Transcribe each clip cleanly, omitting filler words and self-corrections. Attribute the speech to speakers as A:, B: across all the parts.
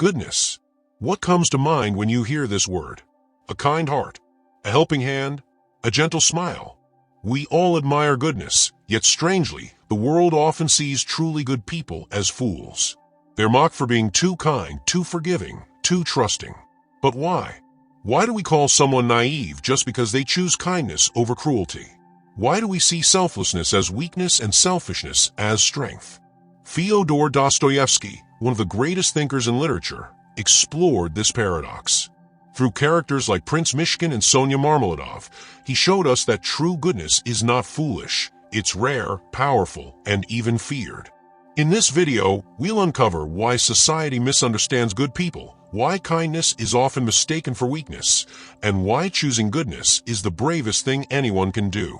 A: Goodness. What comes to mind when you hear this word? A kind heart, a helping hand, a gentle smile. We all admire goodness, yet strangely, the world often sees truly good people as fools. They're mocked for being too kind, too forgiving, too trusting. But why? Why do we call someone naive just because they choose kindness over cruelty? Why do we see selflessness as weakness and selfishness as strength? Fyodor Dostoevsky, one of the greatest thinkers in literature, explored this paradox. Through characters like Prince Mishkin and Sonia Marmeladov, he showed us that true goodness is not foolish, it's rare, powerful, and even feared. In this video, we'll uncover why society misunderstands good people, why kindness is often mistaken for weakness, and why choosing goodness is the bravest thing anyone can do.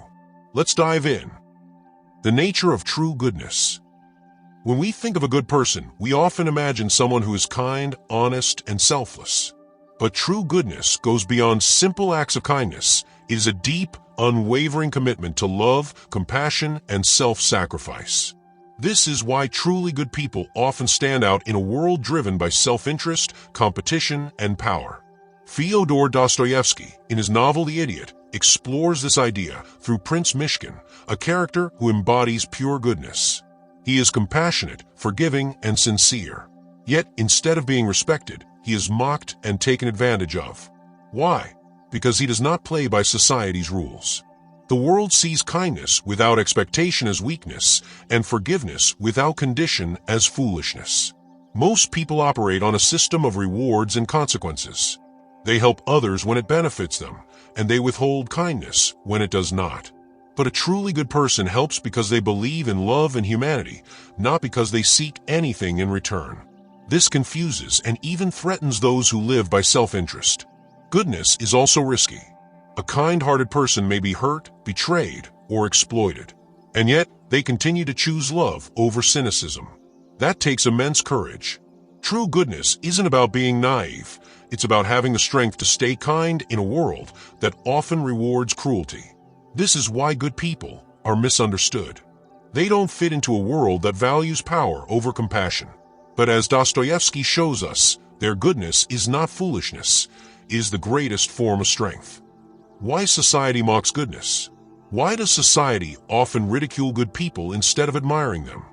A: Let's dive in. The nature of true goodness. When we think of a good person, we often imagine someone who is kind, honest, and selfless. But true goodness goes beyond simple acts of kindness. It is a deep, unwavering commitment to love, compassion, and self-sacrifice. This is why truly good people often stand out in a world driven by self-interest, competition, and power. Fyodor Dostoevsky, in his novel The Idiot, explores this idea through Prince Mishkin, a character who embodies pure goodness. He is compassionate, forgiving, and sincere. Yet, instead of being respected, he is mocked and taken advantage of. Why? Because he does not play by society's rules. The world sees kindness without expectation as weakness, and forgiveness without condition as foolishness. Most people operate on a system of rewards and consequences. They help others when it benefits them, and they withhold kindness when it does not. But a truly good person helps because they believe in love and humanity, not because they seek anything in return. This confuses and even threatens those who live by self-interest. Goodness is also risky. A kind-hearted person may be hurt, betrayed, or exploited. And yet, they continue to choose love over cynicism. That takes immense courage. True goodness isn't about being naive. It's about having the strength to stay kind in a world that often rewards cruelty. This is why good people are misunderstood. They don't fit into a world that values power over compassion. But as Dostoevsky shows us, their goodness is not foolishness, it is the greatest form of strength. Why society mocks goodness? Why does society often ridicule good people instead of admiring them?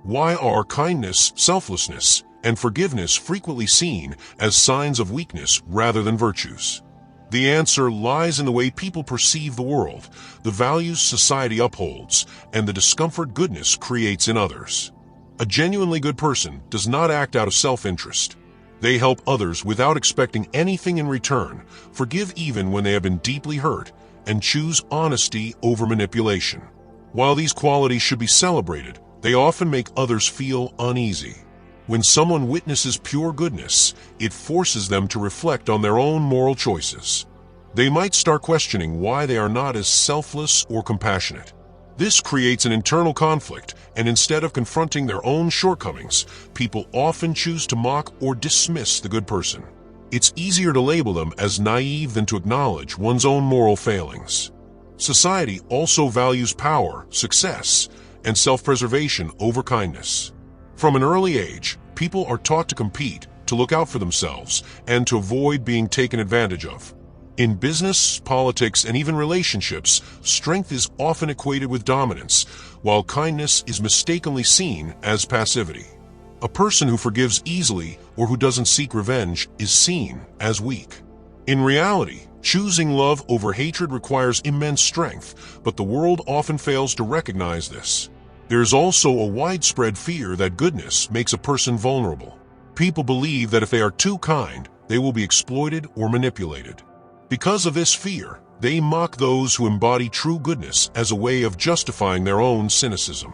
A: Why are kindness, selflessness, and forgiveness frequently seen as signs of weakness rather than virtues? The answer lies in the way people perceive the world, the values society upholds, and the discomfort goodness creates in others. A genuinely good person does not act out of self-interest. They help others without expecting anything in return, forgive even when they have been deeply hurt, and choose honesty over manipulation. While these qualities should be celebrated, they often make others feel uneasy. When someone witnesses pure goodness, it forces them to reflect on their own moral choices. They might start questioning why they are not as selfless or compassionate. This creates an internal conflict, and instead of confronting their own shortcomings, people often choose to mock or dismiss the good person. It's easier to label them as naive than to acknowledge one's own moral failings. Society also values power, success, and self-preservation over kindness. From an early age, people are taught to compete, to look out for themselves, and to avoid being taken advantage of. In business, politics, and even relationships, strength is often equated with dominance, while kindness is mistakenly seen as passivity. A person who forgives easily or who doesn't seek revenge is seen as weak. In reality, choosing love over hatred requires immense strength, but the world often fails to recognize this. There is also a widespread fear that goodness makes a person vulnerable. People believe that if they are too kind, they will be exploited or manipulated. Because of this fear, they mock those who embody true goodness as a way of justifying their own cynicism.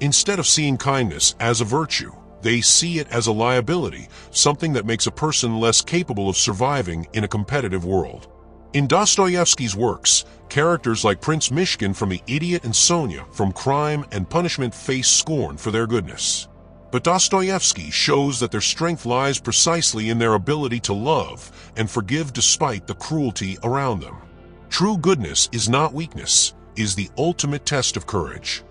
A: Instead of seeing kindness as a virtue, they see it as a liability, something that makes a person less capable of surviving in a competitive world. In Dostoevsky's works, characters like Prince Mishkin from The Idiot and Sonia from Crime and Punishment face scorn for their goodness. But Dostoevsky shows that their strength lies precisely in their ability to love and forgive despite the cruelty around them. True goodness is not weakness, it is the ultimate test of courage.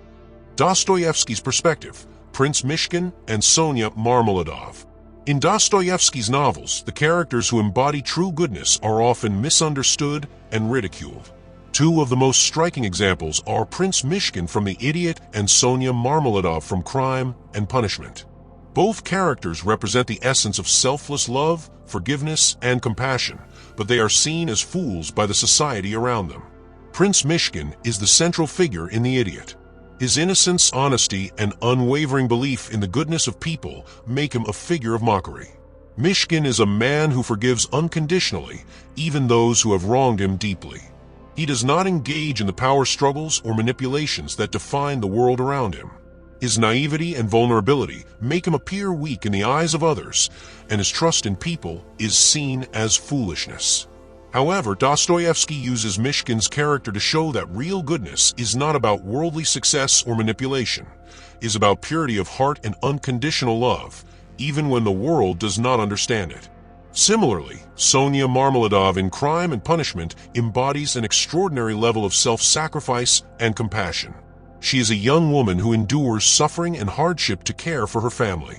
A: Dostoevsky's perspective, Prince Mishkin and Sonia Marmeladov. In Dostoevsky's novels, the characters who embody true goodness are often misunderstood and ridiculed. Two of the most striking examples are Prince Mishkin from The Idiot and Sonia Marmeladov from Crime and Punishment. Both characters represent the essence of selfless love, forgiveness, and compassion, but they are seen as fools by the society around them. Prince Mishkin is the central figure in The Idiot. His innocence, honesty, and unwavering belief in the goodness of people make him a figure of mockery. Mishkin is a man who forgives unconditionally, even those who have wronged him deeply. He does not engage in the power struggles or manipulations that define the world around him. His naivety and vulnerability make him appear weak in the eyes of others, and his trust in people is seen as foolishness. However, Dostoevsky uses Mishkin's character to show that real goodness is not about worldly success or manipulation. It is about purity of heart and unconditional love, even when the world does not understand it. Similarly, Sonia Marmeladov in Crime and Punishment embodies an extraordinary level of self-sacrifice and compassion. She is a young woman who endures suffering and hardship to care for her family.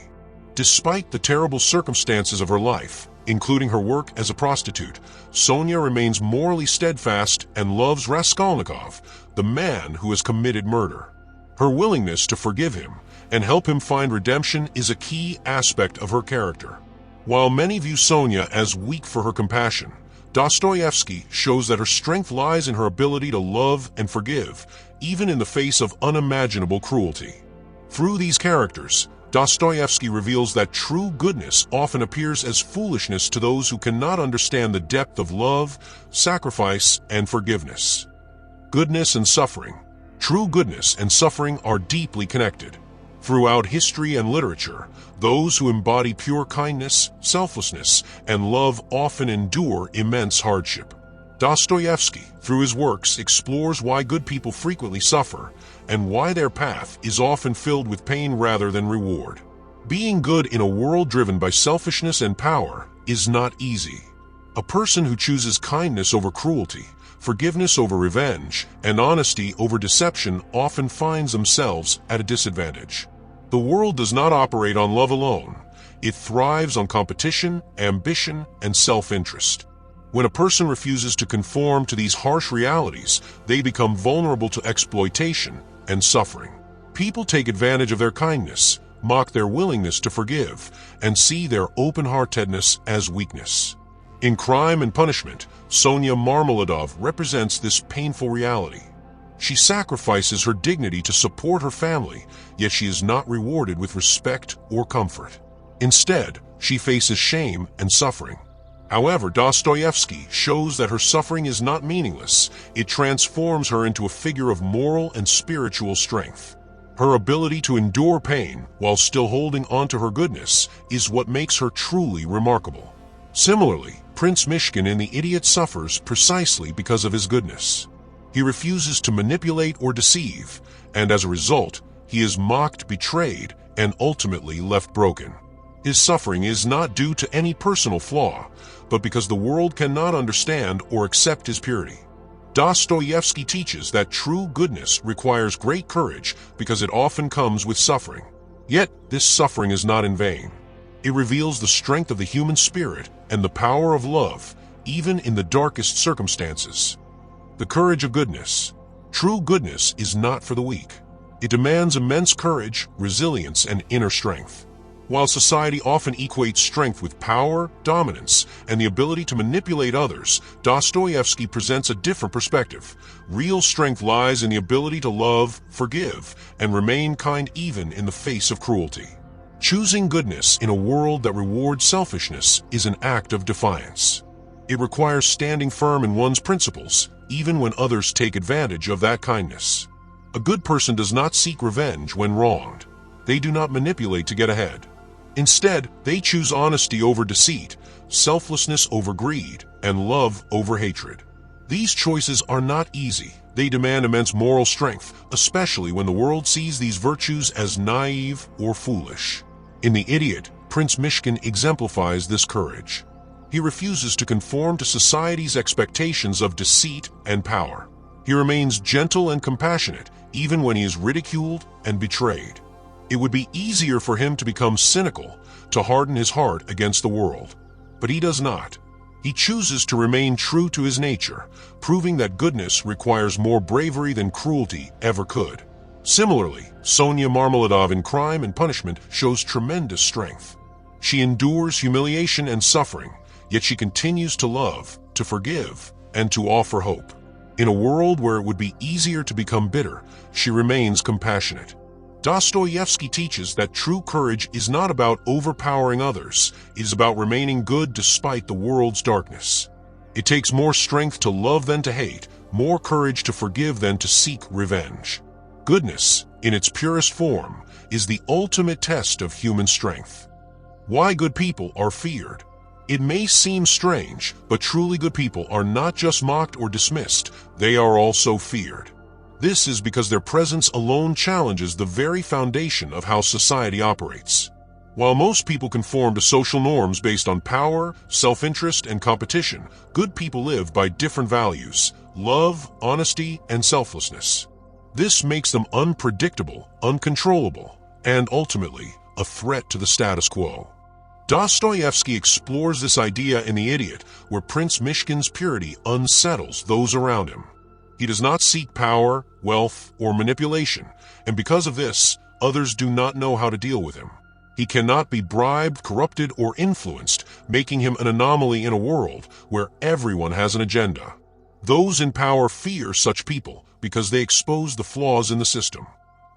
A: Despite the terrible circumstances of her life, including her work as a prostitute, Sonia remains morally steadfast and loves Raskolnikov, the man who has committed murder. Her willingness to forgive him and help him find redemption is a key aspect of her character. While many view Sonia as weak for her compassion, Dostoevsky shows that her strength lies in her ability to love and forgive, even in the face of unimaginable cruelty. Through these characters, Dostoevsky reveals that true goodness often appears as foolishness to those who cannot understand the depth of love, sacrifice, and forgiveness. Goodness and suffering. True goodness and suffering are deeply connected. Throughout history and literature, those who embody pure kindness, selflessness, and love often endure immense hardship. Dostoevsky, through his works, explores why good people frequently suffer and why their path is often filled with pain rather than reward. Being good in a world driven by selfishness and power is not easy. A person who chooses kindness over cruelty, forgiveness over revenge, and honesty over deception often finds themselves at a disadvantage. The world does not operate on love alone. It thrives on competition, ambition, and self-interest. When a person refuses to conform to these harsh realities, they become vulnerable to exploitation and suffering. People take advantage of their kindness, mock their willingness to forgive, and see their open-heartedness as weakness. In Crime and Punishment, Sonia Marmeladov represents this painful reality. She sacrifices her dignity to support her family, yet she is not rewarded with respect or comfort. Instead, she faces shame and suffering. However, Dostoevsky shows that her suffering is not meaningless. It transforms her into a figure of moral and spiritual strength. Her ability to endure pain while still holding on to her goodness is what makes her truly remarkable. Similarly, Prince Mishkin in The Idiot suffers precisely because of his goodness. He refuses to manipulate or deceive, and as a result, he is mocked, betrayed, and ultimately left broken. His suffering is not due to any personal flaw, but because the world cannot understand or accept his purity. Dostoevsky teaches that true goodness requires great courage because it often comes with suffering. Yet, this suffering is not in vain. It reveals the strength of the human spirit and the power of love, even in the darkest circumstances. The courage of goodness. True goodness is not for the weak. It demands immense courage, resilience, and inner strength. While society often equates strength with power, dominance, and the ability to manipulate others, Dostoevsky presents a different perspective. Real strength lies in the ability to love, forgive, and remain kind even in the face of cruelty. Choosing goodness in a world that rewards selfishness is an act of defiance. It requires standing firm in one's principles, even when others take advantage of that kindness. A good person does not seek revenge when wronged. They do not manipulate to get ahead. Instead, they choose honesty over deceit, selflessness over greed, and love over hatred. These choices are not easy. They demand immense moral strength, especially when the world sees these virtues as naive or foolish. In The Idiot, Prince Mishkin exemplifies this courage. He refuses to conform to society's expectations of deceit and power. He remains gentle and compassionate, even when he is ridiculed and betrayed. It would be easier for him to become cynical, to harden his heart against the world. But he does not. He chooses to remain true to his nature, proving that goodness requires more bravery than cruelty ever could. Similarly, Sonia Marmeladov in Crime and Punishment shows tremendous strength. She endures humiliation and suffering, yet she continues to love, to forgive, and to offer hope. In a world where it would be easier to become bitter, she remains compassionate. Dostoevsky teaches that true courage is not about overpowering others, it is about remaining good despite the world's darkness. It takes more strength to love than to hate, more courage to forgive than to seek revenge. Goodness, in its purest form, is the ultimate test of human strength. Why good people are feared. It may seem strange, but truly good people are not just mocked or dismissed, they are also feared. This is because their presence alone challenges the very foundation of how society operates. While most people conform to social norms based on power, self-interest, and competition, good people live by different values: love, honesty, and selflessness. This makes them unpredictable, uncontrollable, and ultimately, a threat to the status quo. Dostoevsky explores this idea in The Idiot, where Prince Mishkin's purity unsettles those around him. He does not seek power, wealth, or manipulation, and because of this, others do not know how to deal with him. He cannot be bribed, corrupted, or influenced, making him an anomaly in a world where everyone has an agenda. Those in power fear such people because they expose the flaws in the system.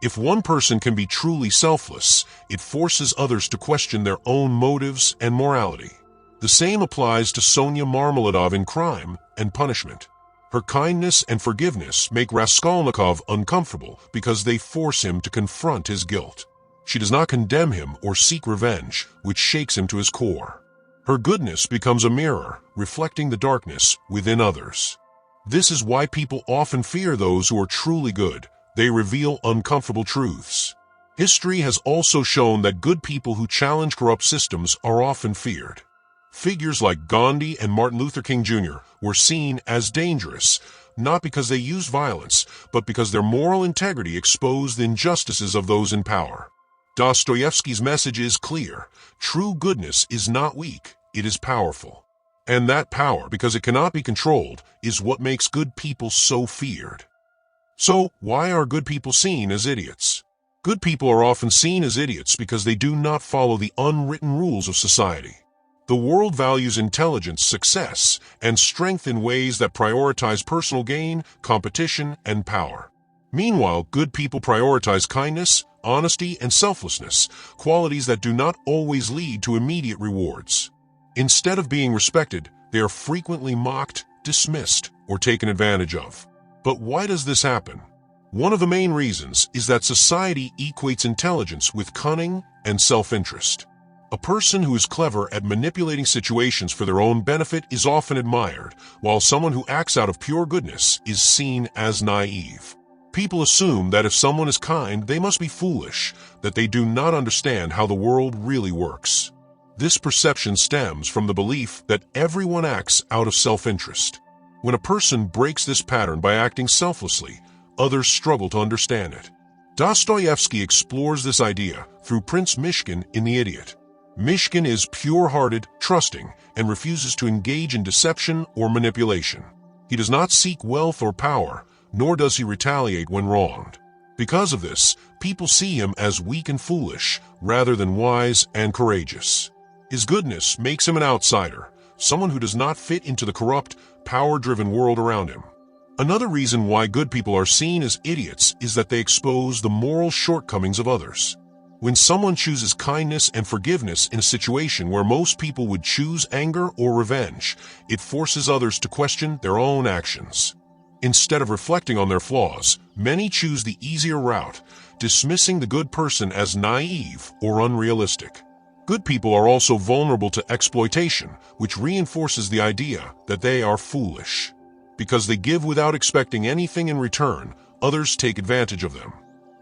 A: If one person can be truly selfless, it forces others to question their own motives and morality. The same applies to Sonia Marmeladov in Crime and Punishment. Her kindness and forgiveness make Raskolnikov uncomfortable because they force him to confront his guilt. She does not condemn him or seek revenge, which shakes him to his core. Her goodness becomes a mirror, reflecting the darkness within others. This is why people often fear those who are truly good. They reveal uncomfortable truths. History has also shown that good people who challenge corrupt systems are often feared. Figures like Gandhi and Martin Luther King Jr. were seen as dangerous, not because they used violence, but because their moral integrity exposed the injustices of those in power. Dostoevsky's message is clear: true goodness is not weak, it is powerful. And that power, because it cannot be controlled, is what makes good people so feared. So, why are good people seen as idiots? Good people are often seen as idiots because they do not follow the unwritten rules of society. The world values intelligence, success, and strength in ways that prioritize personal gain, competition, and power. Meanwhile, good people prioritize kindness, honesty, and selflessness, qualities that do not always lead to immediate rewards. Instead of being respected, they are frequently mocked, dismissed, or taken advantage of. But why does this happen? One of the main reasons is that society equates intelligence with cunning and self-interest. A person who is clever at manipulating situations for their own benefit is often admired, while someone who acts out of pure goodness is seen as naive. People assume that if someone is kind, they must be foolish, that they do not understand how the world really works. This perception stems from the belief that everyone acts out of self-interest. When a person breaks this pattern by acting selflessly, others struggle to understand it. Dostoevsky explores this idea through Prince Mishkin in The Idiot. Mishkin is pure-hearted, trusting, and refuses to engage in deception or manipulation. He does not seek wealth or power, nor does he retaliate when wronged. Because of this, people see him as weak and foolish, rather than wise and courageous. His goodness makes him an outsider, someone who does not fit into the corrupt, power-driven world around him. Another reason why good people are seen as idiots is that they expose the moral shortcomings of others. When someone chooses kindness and forgiveness in a situation where most people would choose anger or revenge, it forces others to question their own actions. Instead of reflecting on their flaws, many choose the easier route, dismissing the good person as naive or unrealistic. Good people are also vulnerable to exploitation, which reinforces the idea that they are foolish. Because they give without expecting anything in return, others take advantage of them.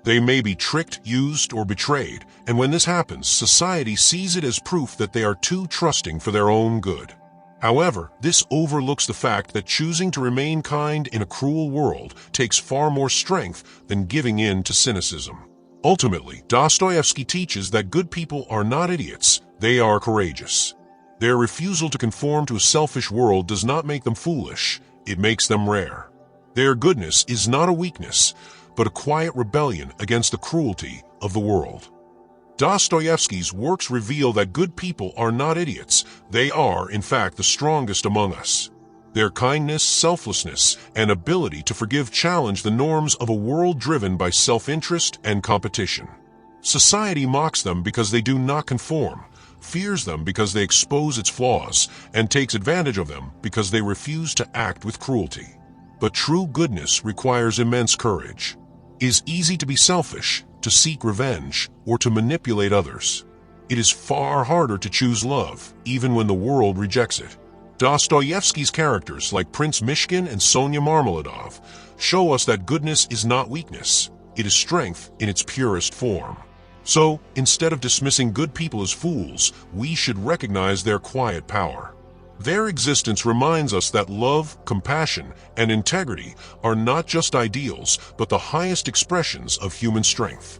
A: They may be tricked, used, or betrayed, and when this happens, society sees it as proof that they are too trusting for their own good. However, this overlooks the fact that choosing to remain kind in a cruel world takes far more strength than giving in to cynicism. Ultimately, Dostoevsky teaches that good people are not idiots, they are courageous. Their refusal to conform to a selfish world does not make them foolish, it makes them rare. Their goodness is not a weakness, but a quiet rebellion against the cruelty of the world. Dostoevsky's works reveal that good people are not idiots, they are, in fact, the strongest among us. Their kindness, selflessness, and ability to forgive challenge the norms of a world driven by self-interest and competition. Society mocks them because they do not conform, fears them because they expose its flaws, and takes advantage of them because they refuse to act with cruelty. But true goodness requires immense courage. It is easy to be selfish, to seek revenge, or to manipulate others. It is far harder to choose love, even when the world rejects it. Dostoevsky's characters, like Prince Mishkin and Sonia Marmeladov, show us that goodness is not weakness. It is strength in its purest form. So, instead of dismissing good people as fools, we should recognize their quiet power. Their existence reminds us that love, compassion, and integrity are not just ideals, but the highest expressions of human strength.